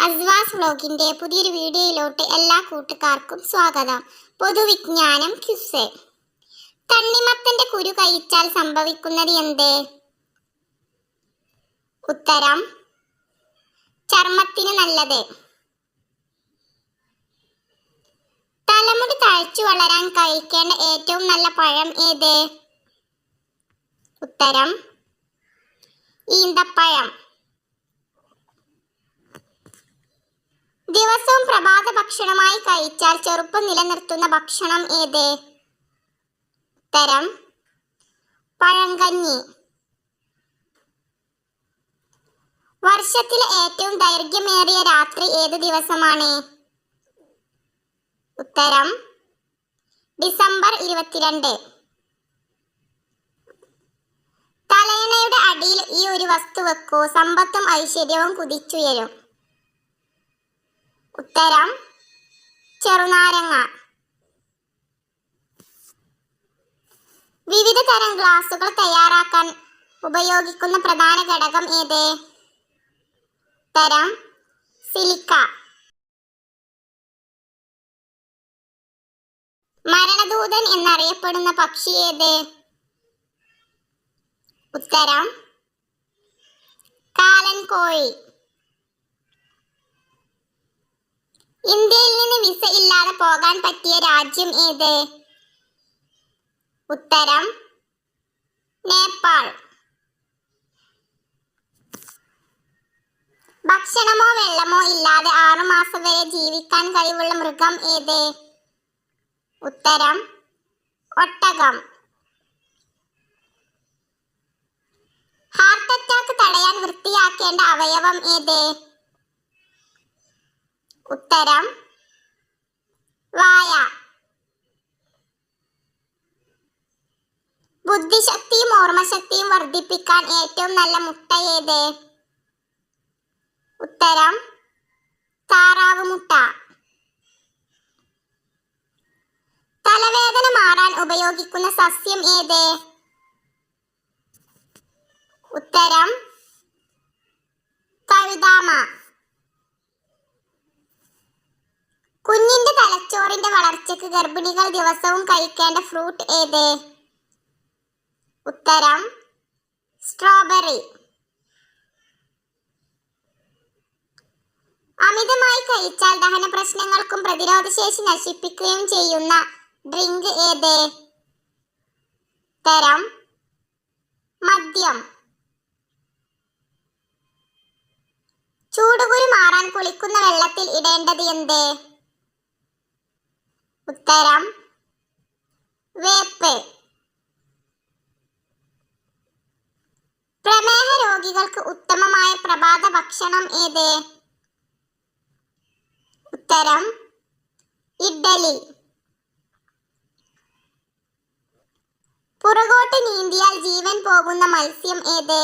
അസ്വാസ് വ്ലോഗിന്റെ പുതിയൊരു വീഡിയോയിലോട്ട് എല്ലാ കൂട്ടുകാർക്കും സ്വാഗതം. പൊതുവിജ്ഞാനം ക്വിസ്. തണ്ണിമത്തന്റെ കുരു കഴിച്ചാൽ സംഭവിക്കുന്നത് എന്ത്? ഉത്തരം ചർമ്മത്തിന് നല്ലത്. തലമുടി തഴച്ചു വളരാൻ കഴിക്കേണ്ട ഏറ്റവും നല്ല പഴം ഏത്? ഉത്തരം ഈന്തപ്പഴം. ദിവസവും പ്രഭാത ഭക്ഷണമായി കഴിച്ചാൽ ചെറുപ്പം നിലനിർത്തുന്ന ഭക്ഷണം ഏത്? ഉത്തരം പഴങ്കഞ്ഞി. വർഷത്തിലെ ഏറ്റവും ദൈർഘ്യമേറിയ രാത്രി ഏത് ദിവസമാണ്? ഉത്തരം ഡിസംബർ 22. തലയണയുടെ അടിയിൽ ഈ ഒരു വസ്തു വെക്കൂ, സമ്പത്തും ഐശ്വര്യവും കുതിച്ചുയരും. ഉത്തരം ചെറുനാരങ്ങ. വിവിധ തരം ഗ്ലാസുകൾ തയ്യാറാക്കാൻ ഉപയോഗിക്കുന്ന പ്രധാന ഘടകം ഏത്? ഉത്തരം സിലിക്ക. മരണദൂതൻ എന്നറിയപ്പെടുന്ന പക്ഷി ഏത്? ഉത്തരം കാലൻ കോഴി. ഇന്ത്യയിൽ നിന്ന് വിസ ഇല്ലാതെ പോകാൻ പറ്റിയ രാജ്യം ഏത്? ഉത്തരം നേപ്പാൾ. ഭക്ഷണമോ വെള്ളമോ ഇല്ലാതെ 6 മാസം വരെ ജീവിക്കാൻ കഴിവുള്ള മൃഗം ഏത്? ഉത്തരം ഒട്ടകം. ഹാർട്ട് അറ്റാക്ക് തടയാൻ വൃത്തിയാക്കേണ്ട അവയവം ഏത്? ഉത്തരം വായ. ബുദ്ധിശക്തിയും ഓർമ്മശക്തിയും വർദ്ധിപ്പിക്കാൻ ഏറ്റവും നല്ല മുട്ട ഏത്? ഉത്തരം താറാവ് മുട്ട. തലവേദന മാറാൻ ഉപയോഗിക്കുന്ന സസ്യം ഏത്? ഉത്തരം കഴുതാമ. കുഞ്ഞിന്റെ തലച്ചോറിന്റെ വളർച്ചയ്ക്ക് ഗർഭിണികൾ ദിവസവും കഴിക്കേണ്ട ഫ്രൂട്ട് ഏത്? ഉത്തരം സ്ട്രോബെറി. അമിതമായി കഴിച്ചാൽ ദഹന പ്രശ്നങ്ങൾക്കും പ്രതിരോധശേഷി നശിപ്പിക്കുകയും ചെയ്യുന്ന ഡ്രിങ്ക് ഏത്? ഉത്തരം മദ്യം. ചൂടുകുരു മാറാൻ കുളിക്കുന്ന വെള്ളത്തിൽ ഇടേണ്ടത് എന്ത്? ഉത്തരം വേപ്പ്. പ്രമേഹ രോഗികൾക്ക് ഉത്തമമായ പ്രഭാത ഭക്ഷണം ഏത്? ഉത്തരം ഇഡ്ഡലി. പുറകോട്ട് നീന്തിയാൽ ജീവൻ പോകുന്ന മത്സ്യം ഏത്?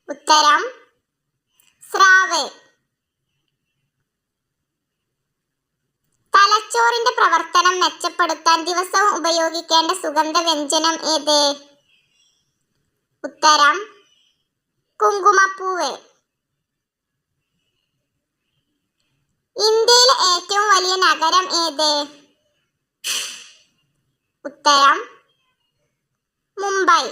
ഉത്തരം സ്രാവ്. തലച്ചോറിന്റെ പ്രവർത്തനം മെച്ചപ്പെടുത്താൻ ദിവസവും ഉപയോഗിക്കേണ്ട സുഗന്ധവ്യഞ്ജനം ഏത്? ഉത്തരം കുങ്കുമപ്പൂവ്. ഇന്ത്യയിലെ ഏറ്റവും വലിയ നഗരം ഏത്? ഉത്തരം മുംബൈ.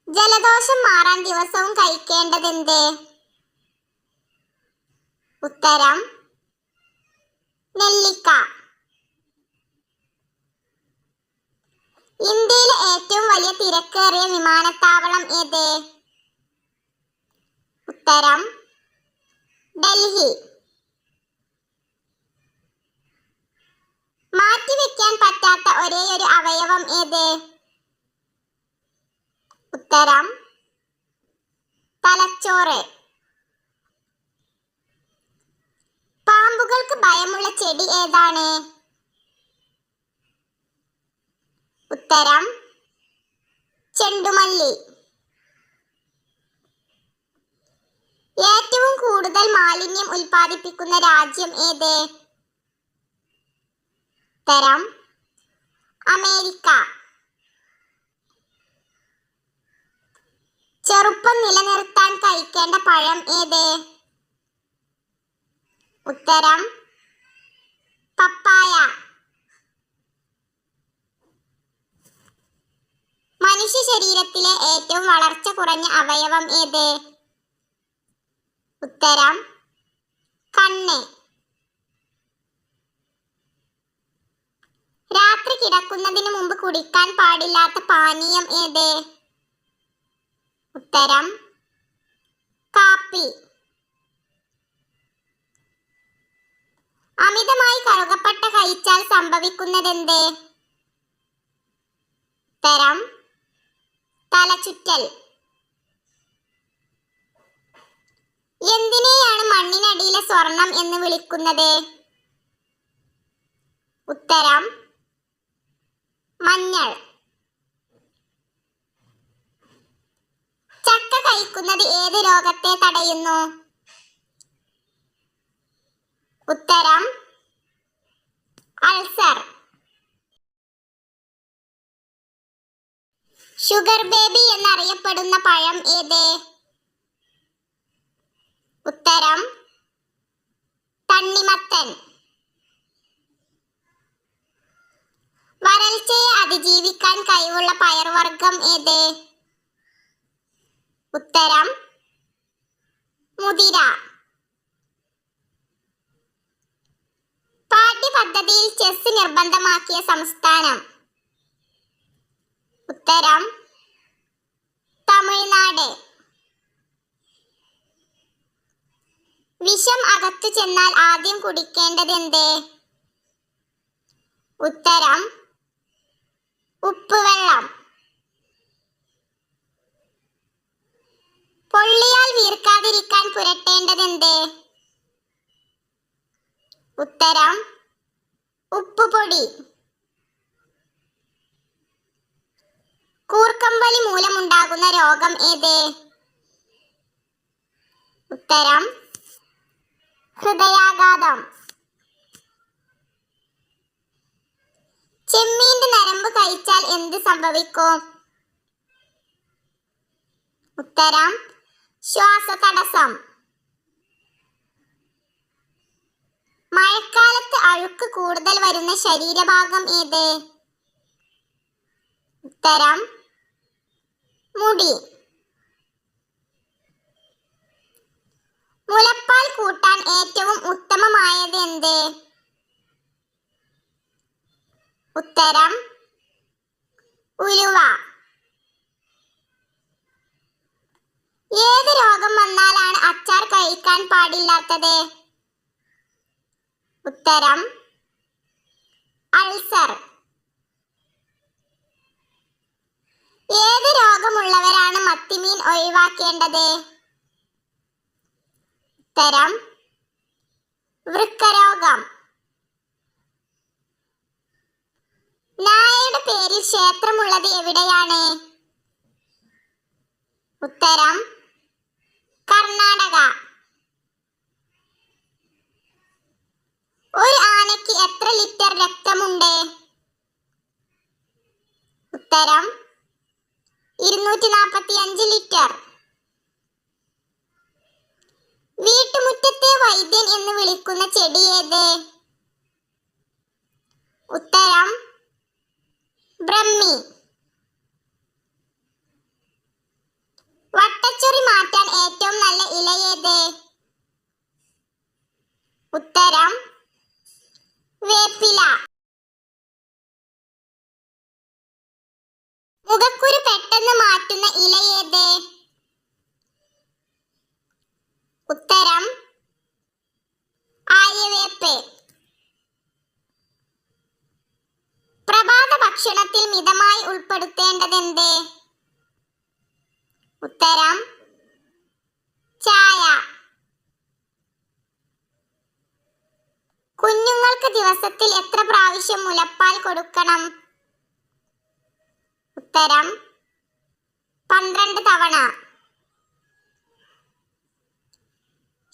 ജലദോഷം മാറാൻ ദിവസവും കഴിക്കേണ്ടത് എന്ത്? ഉത്തരം നെല്ലിക്ക. ഇന്ത്യയിലെ ഏറ്റവും വലിയ തിരക്കേറിയ വിമാനത്താവളം ഏത്? ഉത്തരം ഡൽഹി. മാറ്റിവെക്കാൻ പറ്റാത്ത ഒരേയൊരു അവയവം ഏത്? ഉത്തരം തലച്ചോറ്. പാമ്പുകൾക്ക് ഭയമുള്ള ചെടി ഏതാണ്? ഉത്തരം ചെണ്ടുമല്ലി. ഏറ്റവും കൂടുതൽ മാലിന്യം ഉൽപ്പാദിപ്പിക്കുന്ന രാജ്യം ഏത്? ഉത്തരം അമേരിക്ക. ചെറുപ്പം നിലനിർത്താൻ കഴിക്കേണ്ട പഴം ഏത്? ഉത്തരം പപ്പായ. മനുഷ്യ ശരീരത്തിലെ ഏറ്റവും വളർച്ച കുറഞ്ഞ അവയവം ഏത്? ഉത്തരം കണ്ണ്. രാത്രി കിടക്കുന്നതിന് മുമ്പ് കുടിക്കാൻ പാടില്ലാത്ത പാനീയം ഏത്? ഉത്തരം കാപ്പി. അമിതമായി കറുകപ്പട്ട കഴിച്ചാൽ സംഭവിക്കുന്നതെന്ത്? ഉത്തരം തലചുറ്റൽ. എന്തിനെയാണ് മണ്ണിനടിയിലെ സ്വർണം എന്ന് വിളിക്കുന്നത്? ഉത്തരം മഞ്ഞൾ. ചക്ക കഴിക്കുന്നത് ഏത് രോഗത്തെ തടയുന്നു? ഉത്തരം അൾസർ. ഷുഗർ ബേബി എന്നറിയപ്പെടുന്ന പഴം ഏത്? ഉത്തരം തണ്ണിമത്തൻ. വരൾച്ചയെ അതിജീവിക്കാൻ കഴിവുള്ള പയർവർഗ്ഗം ഏത്? ഉത്തരം മുതിര. പാഠ്യപദ്ധതിയിൽ ചെസ് നിർബന്ധമാക്കിയ സംസ്ഥാനം? ഉത്തരം തമിഴ്നാട്. വിഷം അകത്തു ചെന്നാൽ ആദ്യം കുടിക്കേണ്ടതെന്ത്? ഉത്തരം ഉപ്പുവെള്ളം. പൊള്ളിയാൽ വീർക്കാതിരിക്കാൻ പുരട്ടേണ്ടതെന്ത്? ഉത്തരം ഉപ്പുപൊടി. കൂർക്കമ്പലി മൂലമുണ്ടാകുന്ന രോഗം ഏത്? ഉത്തരം ഹൃദയാഘാതം. ചെമ്മീന്റെ നരമ്പ് കഴിച്ചാൽ എന്ത് സംഭവിക്കും? ഉത്തരം ശ്വാസതടസ്സം. മഴക്കാലത്ത് അഴുക്ക് കൂടുതൽ വരുന്ന ശരീരഭാഗം ഏത്? ഉത്തരം മുടി. മുലപ്പാൽ കൂട്ടാൻ ഏറ്റവും ഉത്തമമായത് എന്ത്? ഉത്തരം ഉലുവ. ഏത് രോഗം വന്നാലാണ് അച്ചാർ കഴിക്കാൻ പാടില്ലാത്തത്? ഉത്തരം അൾസർ. ഏത് രോഗമുള്ളവരാണ് മത്തിമീൻ ഒഴിവാക്കേണ്ടത്? ഉത്തരം വൃക്കരോഗം. നായയുടെ പേരിൽ ക്ഷേത്രമുള്ളത് എവിടെയാണ്? ഉത്തരം കർണാടക. ഒരു ആനയ്ക്ക് എത്ര ലിറ്റർ രക്തമുണ്ട്? ഉത്തരം 245 ലിറ്റർ. വീട്ടുമുറ്റത്തെ വൈദ്യൻ എന്ന് വിളിക്കുന്ന ചെടി ഏത്? ഉത്തരം ബ്രഹ്മി. വട്ടച്ചൊറി മാറ്റാൻ ഏറ്റവും നല്ല ഇല ഏത്? ഉത്തരം വേപ്പില. മുഖക്കുരു പെട്ടെന്ന് മാറ്റുന്ന ഇല ഏത്? ഉത്തരം ആര്യവേപ്പ്. പ്രഭാത ഭക്ഷണത്തിൽ മിതമായി ഉൾപ്പെടുത്തേണ്ടതെന്ത്? ഉത്തരം ചായ. കുഞ്ഞുങ്ങൾക്ക് ദിവസത്തിൽ എത്ര പ്രാവശ്യം മുലപ്പാൽ കൊടുക്കണം? ഉത്തരം 12 തവണ.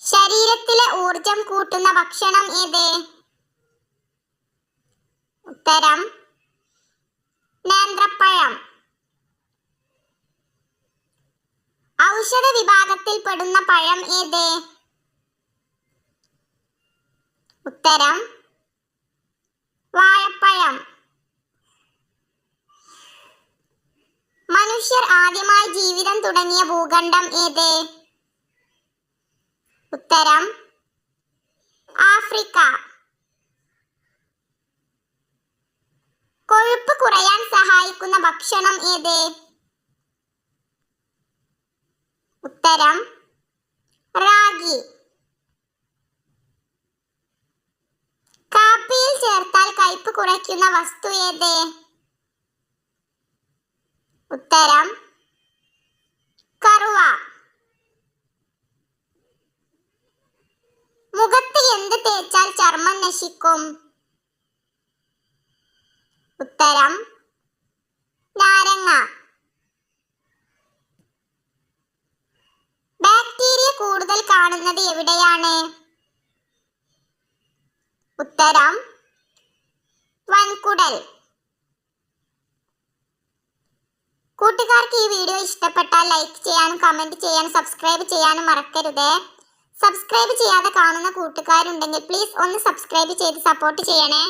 ശരീരത്തിലെ ഊർജം കൂട്ടുന്ന ഭക്ഷണം ഏത്? ഉത്തരം നേന്ത്രപ്പഴം. ഔഷധ വിഭാഗത്തിൽപ്പെടുന്ന പഴം ഏത്? ഉത്തരം വാഴപ്പഴം. മനുഷ്യർ ആദ്യമായി ജീവിതം തുടങ്ങിയ ഭൂഖണ്ഡം ഏത്? ഉത്തരം ആഫ്രിക്ക. കൊഴുപ്പ് കുറയാൻ സഹായിക്കുന്ന ഭക്ഷണം ഏത്? ഉത്തരം റാഗി. കാപ്പിയിൽ ചേർത്താൽ കയ്പ് കുറയ്ക്കുന്ന വസ്തു ഏത്? ഉത്തരം കറുവ. മുഖത്ത് എന്ത് തേച്ചാൽ ചർമ്മം നശിക്കും? ഉത്തരം നാരങ്ങ. ബാക്ടീരിയ കൂടുതൽ കാണുന്നത് എവിടെയാണ്? ഉത്തരം വൻകുടൽ. കൂട്ടുകാർക്ക് ഈ വീഡിയോ ഇഷ്ടപ്പെട്ടാൽ ലൈക്ക് ചെയ്യാനും കമന്റ് ചെയ്യാനും സബ്സ്ക്രൈബ് ചെയ്യാനും മറക്കരുത്. സബ്സ്ക്രൈബ് ചെയ്യാതെ കാണുന്ന കൂട്ടുകാരുണ്ടെങ്കിൽ പ്ലീസ് ഒന്ന് സബ്സ്ക്രൈബ് ചെയ്ത് സപ്പോർട്ട് ചെയ്യണേ.